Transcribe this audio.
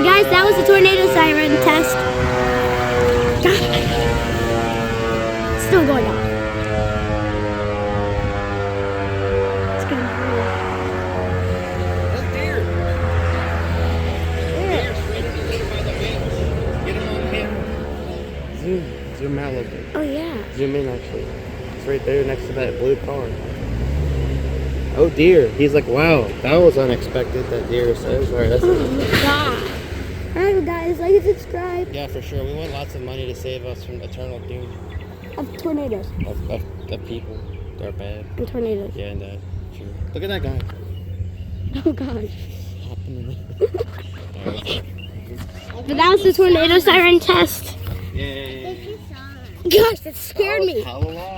guys, that was the tornado siren test. Still going off. It's going to That's deer. Deer straight in the litter by the bench. Get him on camera. Zoom out a little bit. Oh, yeah. Zoom in actually. It's right there next to that blue car. Oh dear. He's like, wow, that was unexpected, that deer says. Alright, that's it. God. Alright, guys, like and subscribe. Yeah, for sure. We want lots of money to save us from eternal doom. Of tornadoes. Of people. They're bad. And tornadoes. Yeah, and sure. Look at that guy. Oh, gosh. Hopping But that was the tornado siren test. Yay. Gosh, that scared me. How long?